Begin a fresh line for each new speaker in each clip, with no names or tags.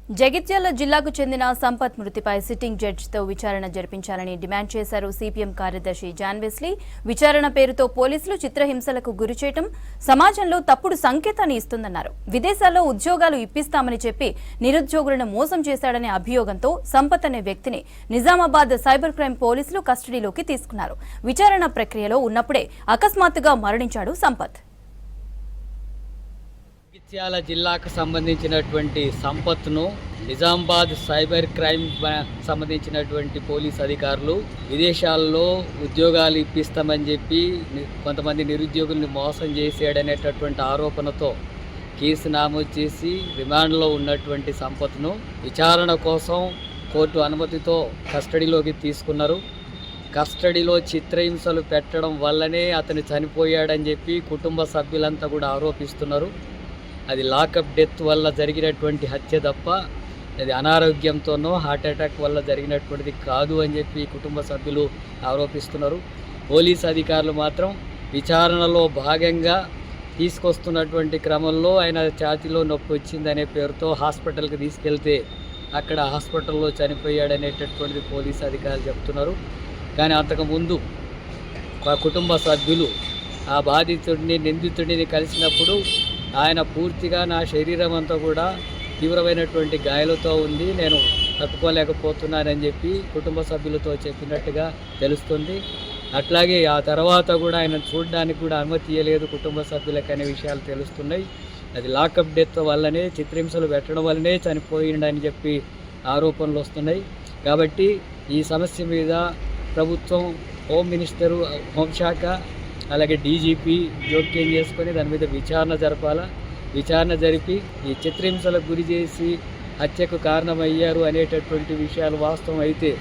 జగిత్యాల జిల్లాకు చెందిన సంపత్ మృతిపై సిట్టింగ్ జడ్జితో విచారణ జరిపించాలని డిమాండ్ చేశారు సిపిఎం కార్యదర్శి జాన్ వెస్లీ. విచారణ పేరుతో పోలీసులు చిత్రహింసలకు గురిచేయటం సమాజంలో తప్పుడు సంకేతాన్ని ఇస్తుందన్నారు. విదేశాల్లో ఉద్యోగాలు ఇప్పిస్తామని చెప్పి నిరుద్యోగులను మోసం చేశాడనే అభియోగంతో సంపత్ అనే వ్యక్తిని నిజామాబాద్ సైబర్ క్రైమ్ పోలీసులు కస్టడీలోకి తీసుకున్నారు. విచారణ ప్రక్రియలో ఉన్నప్పుడే అకస్మాత్తుగా మరణించాడు సంపత్.
జగిత్యాల జిల్లాకు సంబంధించినటువంటి సంపత్ను నిజామాబాద్ సైబర్ క్రైమ్ సంబంధించినటువంటి పోలీస్ అధికారులు విదేశాల్లో ఉద్యోగాలు ఇప్పిస్తామని చెప్పి కొంతమంది నిరుద్యోగుల్ని మోసం చేశాడనేటటువంటి ఆరోపణతో కేసు నమోదు చేసి రిమాండ్లో ఉన్నటువంటి సంపత్ను విచారణ కోసం కోర్టు అనుమతితో కస్టడీలోకి తీసుకున్నారు. కస్టడీలో చిత్రహింసలు పెట్టడం వల్లనే అతను చనిపోయాడని చెప్పి కుటుంబ సభ్యులంతా కూడా ఆరోపిస్తున్నారు. అది లాకప్ డెత్ వల్ల జరిగినటువంటి హత్య తప్ప అది అనారోగ్యంతోనో హార్ట్ అటాక్ వల్ల జరిగినటువంటిది కాదు అని చెప్పి కుటుంబ సభ్యులు ఆరోపిస్తున్నారు. పోలీస్ అధికారులు మాత్రం విచారణలో భాగంగా తీసుకొస్తున్నటువంటి క్రమంలో ఆయన ఛాతీలో నొప్పి వచ్చిందనే పేరుతో హాస్పిటల్కి తీసుకెళ్తే అక్కడ హాస్పిటల్లో చనిపోయాడనేటటువంటిది పోలీస్ అధికారులు చెప్తున్నారు. కానీ అంతకుముందు కుటుంబ సభ్యులు ఆ బాధితుడిని నిందితుడిని కలిసినప్పుడు ఆయన పూర్తిగా నా శరీరం అంతా కూడా తీవ్రమైనటువంటి గాయాలతో ఉంది, నేను తట్టుకోలేకపోతున్నానని చెప్పి కుటుంబ సభ్యులతో చెప్పినట్టుగా తెలుస్తుంది. అట్లాగే ఆ తర్వాత కూడా ఆయన చూడడానికి కూడా అనుమతి ఇవ్వలేదు కుటుంబ సభ్యులకు అనే విషయాలు తెలుస్తున్నాయి. అది లాకప్ డెత్ వల్లనే చిత్రహింసలు పెట్టడం వల్లనే చనిపోయిండని చెప్పి ఆరోపణలు వస్తున్నాయి. కాబట్టి ఈ సమస్య మీద ప్రభుత్వం, హోమ్ మినిస్టరు, హోంశాఖ అలాగే డీజీపీ జోక్యం చేసుకొని దాని మీద విచారణ జరపాలా. విచారణ జరిపి ఈ చిత్రహింసలకు గురి చేసి హత్యకు కారణమయ్యారు అనేటటువంటి విషయాలు వాస్తవం అయితే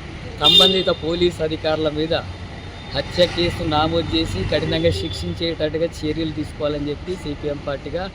సంబంధిత పోలీస్ అధికారుల మీద హత్య కేసు నమోదు చేసి కఠినంగా శిక్షించేటట్టుగా చర్యలు తీసుకోవాలని చెప్పి సిపిఎం పార్టీగా